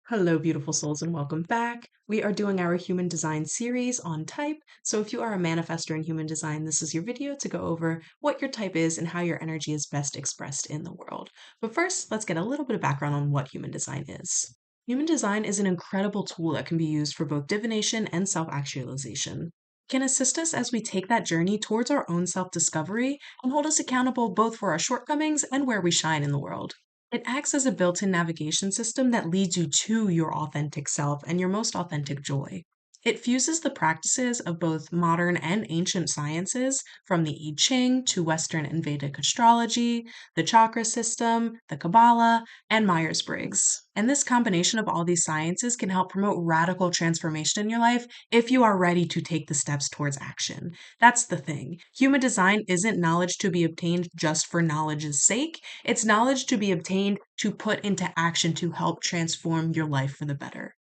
Hello, beautiful souls, and welcome back. We are doing our human design series on type. So, if you are a manifestor in human design, this is your video to go over what your type is and how your energy is best expressed in the world. But first, let's get a little bit of background on what human design is. Human design is an incredible tool that can be used for both divination and self actualization. It can assist us as we take that journey towards our own self discovery and hold us accountable both for our shortcomings and where we shine in the world. It acts as a built in navigation system that leads you to your authentic self and your most authentic joy. It fuses the practices of both modern and ancient sciences, from the I Ching to Western and Vedic astrology, the chakra system, the Kabbalah, and Myers Briggs. And this combination of all these sciences can help promote radical transformation in your life if you are ready to take the steps towards action. That's the thing. Human design isn't knowledge to be obtained just for knowledge's sake. It's knowledge to be obtained to put into action to help transform your life for the better.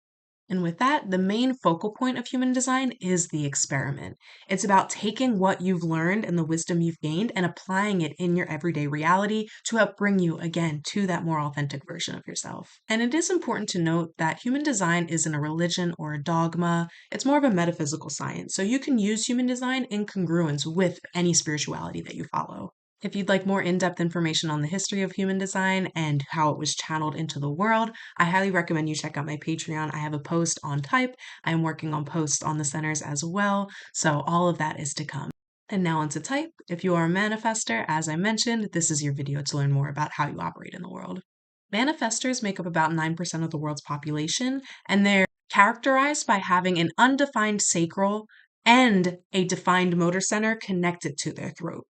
And with that, the main focal point of human design is the experiment. It's about taking what you've learned and the wisdom you've gained and applying it in your everyday reality to help bring you again to that more authentic version of yourself. And it is important to note that human design isn't a religion or a dogma, it's more of a metaphysical science. So you can use human design in congruence with any spirituality that you follow. If you'd like more in depth information on the history of human design and how it was channeled into the world, I highly recommend you check out my Patreon. I have a post on type. I am working on posts on the centers as well. So all of that is to come. And now onto type. If you are a manifestor, as I mentioned, this is your video to learn more about how you operate in the world. Manifestors make up about 9% of the world's population, and they're characterized by having an undefined sacral and a defined motor center connected to their throat.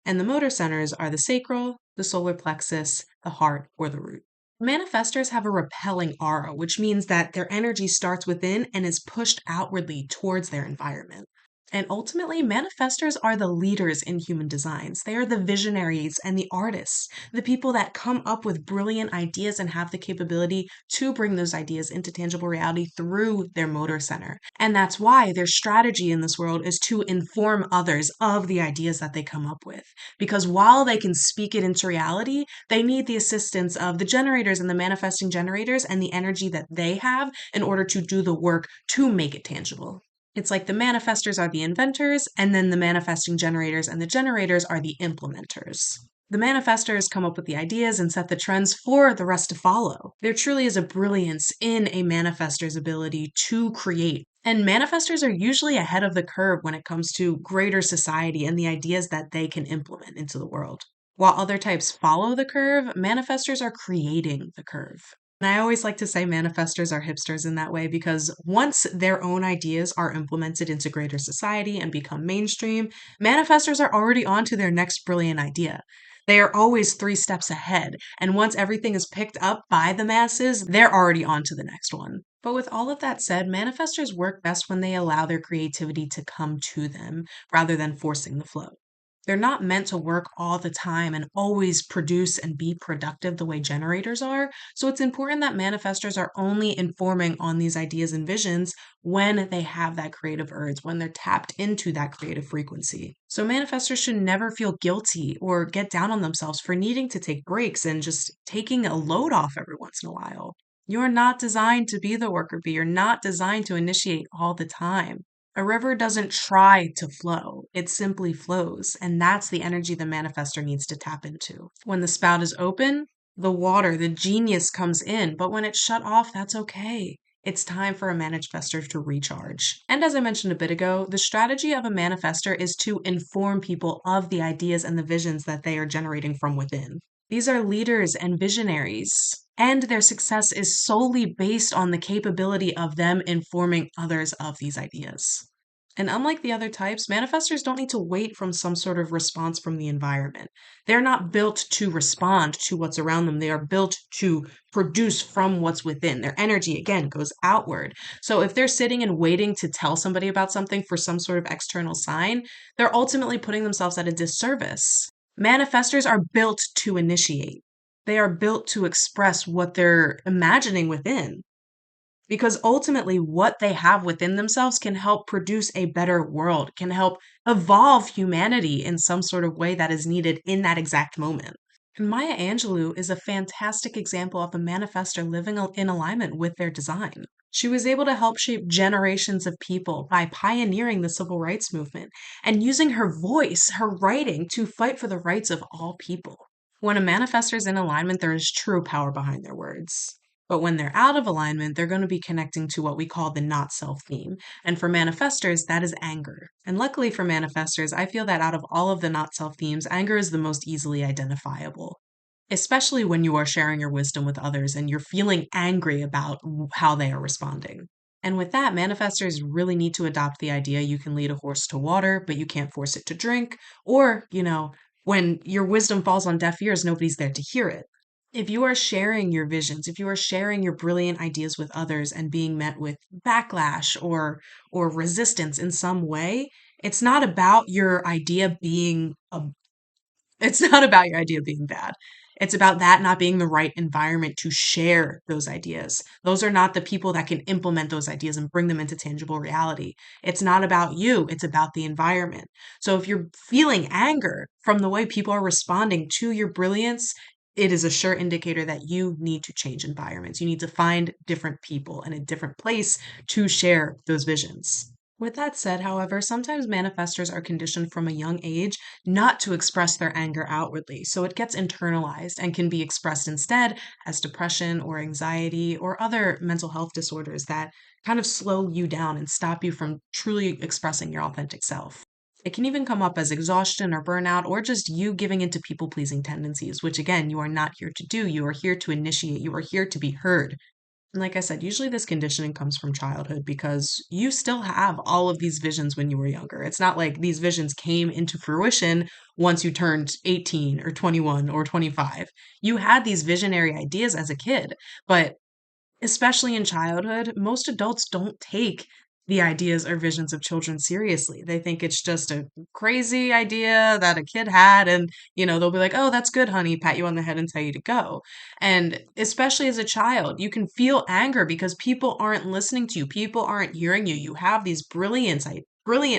And the motor centers are the sacral, the solar plexus, the heart, or the root. Manifestors have a repelling aura, which means that their energy starts within and is pushed outwardly towards their environment. And ultimately, manifestors are the leaders in human designs. They are the visionaries and the artists, the people that come up with brilliant ideas and have the capability to bring those ideas into tangible reality through their motor center. And that's why their strategy in this world is to inform others of the ideas that they come up with. Because while they can speak it into reality, they need the assistance of the generators and the manifesting generators and the energy that they have in order to do the work to make it tangible. It's like the manifestors are the inventors, and then the manifesting generators and the generators are the implementers. The manifestors come up with the ideas and set the trends for the rest to follow. There truly is a brilliance in a manifestor's ability to create. And manifestors are usually ahead of the curve when it comes to greater society and the ideas that they can implement into the world. While other types follow the curve, manifestors are creating the curve. And I always like to say manifestors are hipsters in that way because once their own ideas are implemented into greater society and become mainstream, manifestors are already on to their next brilliant idea. They are always 3 steps ahead. And once everything is picked up by the masses, they're already on to the next one. But with all of that said, manifestors work best when they allow their creativity to come to them rather than forcing the flow. They're not meant to work all the time and always produce and be productive the way generators are. So it's important that manifestors are only informing on these ideas and visions when they have that creative urge, when they're tapped into that creative frequency. So manifestors should never feel guilty or get down on themselves for needing to take breaks and just taking a load off every once in a while. You're not designed to be the worker bee. You're not designed to initiate all the time. A river doesn't try to flow, it simply flows. And that's the energy the manifestor needs to tap into. When the spout is open, the water, the genius comes in. But when it's shut off, that's okay. It's time for a manifestor to recharge. And as I mentioned a bit ago, the strategy of a manifestor is to inform people of the ideas and the visions that they are generating from within. These are leaders and visionaries, and their success is solely based on the capability of them informing others of these ideas. And unlike the other types, manifestors don't need to wait from some sort of response from the environment. They're not built to respond to what's around them. They are built to produce from what's within. Their energy, again, goes outward. So if they're sitting and waiting to tell somebody about something for some sort of external sign, they're ultimately putting themselves at a disservice. Manifestors are built to initiate. They are built to express what they're imagining within. Because ultimately, what they have within themselves can help produce a better world, can help evolve humanity in some sort of way that is needed in that exact moment. And Maya Angelou is a fantastic example of a manifestor living in alignment with their design. She was able to help shape generations of people by pioneering the civil rights movement and using her voice, her writing, to fight for the rights of all people. When a manifestor is in alignment, there is true power behind their words. But when they're out of alignment, they're going to be connecting to what we call the not self theme. And for manifestors, that is anger. And luckily for manifestors, I feel that out of all of the not self themes, anger is the most easily identifiable, especially when you are sharing your wisdom with others and you're feeling angry about how they are responding. And with that, manifestors really need to adopt the idea you can lead a horse to water, but you can't force it to drink. Or, when your wisdom falls on deaf ears, nobody's there to hear it. If you are sharing your visions, if you are sharing your brilliant ideas with others and being met with backlash or resistance in some way, it's not about your idea being a it's not about your idea being bad. It's about that not being the right environment to share those ideas. Those are not the people that can implement those ideas and bring them into tangible reality. It's not about you, it's about the environment. So if you're feeling anger from the way people are responding to your brilliance, it is a sure indicator that you need to change environments. You need to find different people in a different place to share those visions. With that said, however, sometimes manifestors are conditioned from a young age not to express their anger outwardly, so it gets internalized and can be expressed instead as depression or anxiety or other mental health disorders that kind of slow you down and stop you from truly expressing your authentic self. It can even come up as exhaustion or burnout or just you giving into people pleasing tendencies, which again, you are not here to do. You are here to initiate, you are here to be heard. And like I said, usually this conditioning comes from childhood because you still have all of these visions when you were younger. It's not like these visions came into fruition once you turned 18 or 21 or 25. You had these visionary ideas as a kid, but especially in childhood, most adults don't take the ideas or visions of children seriously. They think it's just a crazy idea that a kid had, and they'll be like, "Oh, that's good, honey," pat you on the head and tell you to go. And especially as a child, you can feel anger because people aren't listening to you, people aren't hearing you. You have these brilliant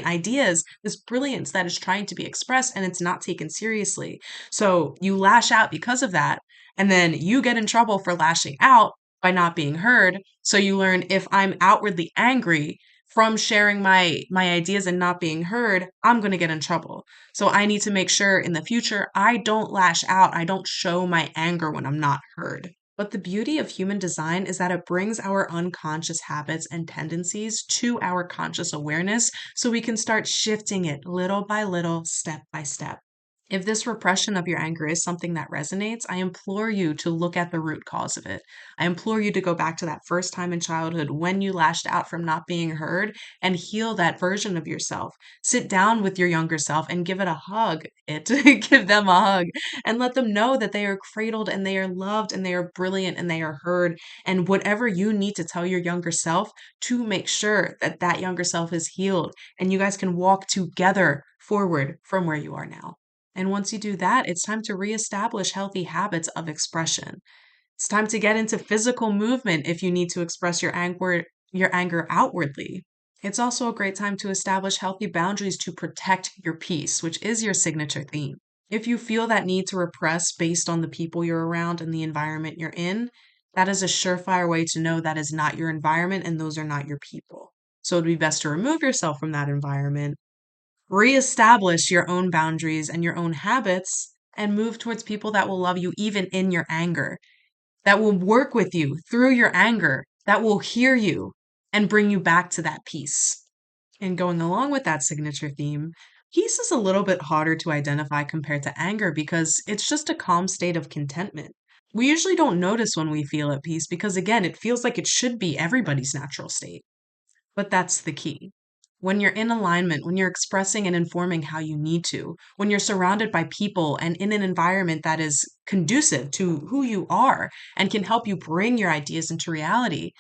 ideas, this brilliance that is trying to be expressed and it's not taken seriously. So you lash out because of that, and then you get in trouble for lashing out by not being heard. So you learn if I'm outwardly angry from sharing my ideas and not being heard, I'm going to get in trouble. So I need to make sure in the future I don't lash out. I don't show my anger when I'm not heard. But the beauty of human design is that it brings our unconscious habits and tendencies to our conscious awareness so we can start shifting it little by little, step by step. If this repression of your anger is something that resonates, I implore you to look at the root cause of it. I implore you to go back to that first time in childhood when you lashed out from not being heard and heal that version of yourself. Sit down with your younger self and give it a hug. Give them a hug and let them know that they are cradled and they are loved and they are brilliant and they are heard. And whatever you need to tell your younger self to make sure that that younger self is healed and you guys can walk together forward from where you are now. And once you do that, it's time to reestablish healthy habits of expression. It's time to get into physical movement if you need to express your anger outwardly. It's also a great time to establish healthy boundaries to protect your peace, which is your signature theme. If you feel that need to repress based on the people you're around and the environment you're in, that is a surefire way to know that is not your environment and those are not your people. So it'd be best to remove yourself from that environment, reestablish your own boundaries and your own habits, and move towards people that will love you even in your anger, that will work with you through your anger, that will hear you and bring you back to that peace. And going along with that signature theme, peace is a little bit harder to identify compared to anger because it's just a calm state of contentment. We usually don't notice when we feel at peace because, again, it feels like it should be everybody's natural state. But that's the key. When you're in alignment, when you're expressing and informing how you need to, when you're surrounded by people and in an environment that is conducive to who you are and can help you bring your ideas into reality,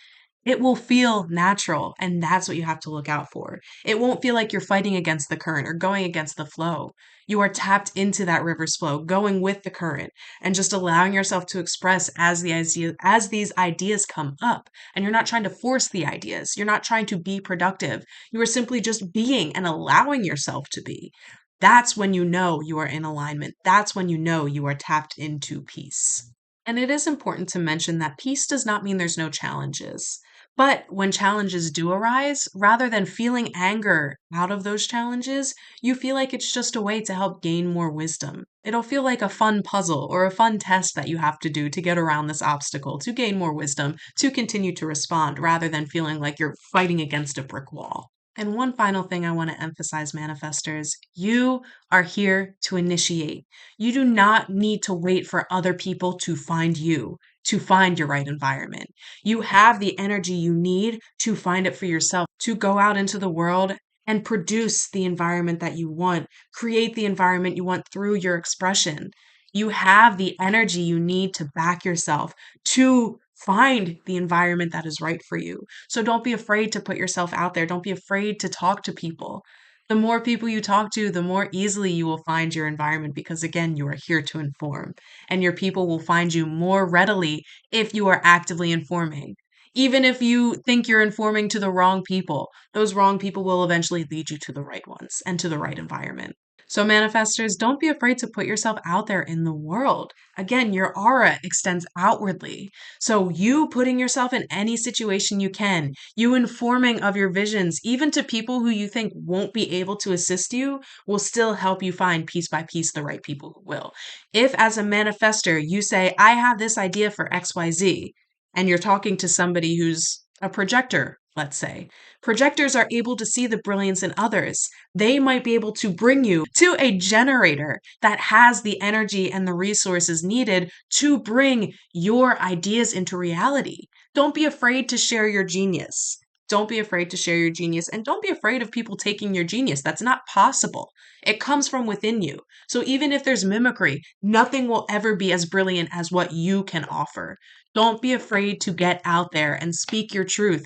it will feel natural. And that's what you have to look out for. It won't feel like you're fighting against the current or going against the flow. You are tapped into that river's flow, going with the current and just allowing yourself to express as these ideas come up. And you're not trying to force the ideas. You're not trying to be productive. You are simply just being and allowing yourself to be. That's when you know you are in alignment. That's when you know you are tapped into peace. And it is important to mention that peace does not mean there's no challenges. But when challenges do arise, rather than feeling anger out of those challenges, you feel like it's just a way to help gain more wisdom. It'll feel like a fun puzzle or a fun test that you have to do to get around this obstacle, to gain more wisdom, to continue to respond, rather than feeling like you're fighting against a brick wall. And one final thing I want to emphasize, manifestors, you are here to initiate. You do not need to wait for other people to find you, to find your right environment. You have the energy you need to find it for yourself, to go out into the world and produce the environment that you want, create the environment you want through your expression. You have the energy you need to back yourself, to find the environment that is right for you. So don't be afraid to put yourself out there. Don't be afraid to talk to people. The more people you talk to, the more easily you will find your environment because, again, you are here to inform. And your people will find you more readily if you are actively informing. Even if you think you're informing to the wrong people, those wrong people will eventually lead you to the right ones and to the right environment. So, manifestors, don't be afraid to put yourself out there in the world. Again, your aura extends outwardly. So, you putting yourself in any situation you can, you informing of your visions, even to people who you think won't be able to assist you, will still help you find piece by piece the right people who will. If, as a manifestor, you say, I have this idea for XYZ, and you're talking to somebody who's a projector, let's say, projectors are able to see the brilliance in others. They might be able to bring you to a generator that has the energy and the resources needed to bring your ideas into reality. Don't be afraid to share your genius. Don't be afraid to share your genius, and don't be afraid of people taking your genius. That's not possible. It comes from within you. So even if there's mimicry, nothing will ever be as brilliant as what you can offer. Don't be afraid to get out there and speak your truth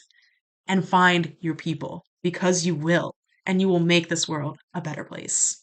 and find your people, because you will, and you will make this world a better place.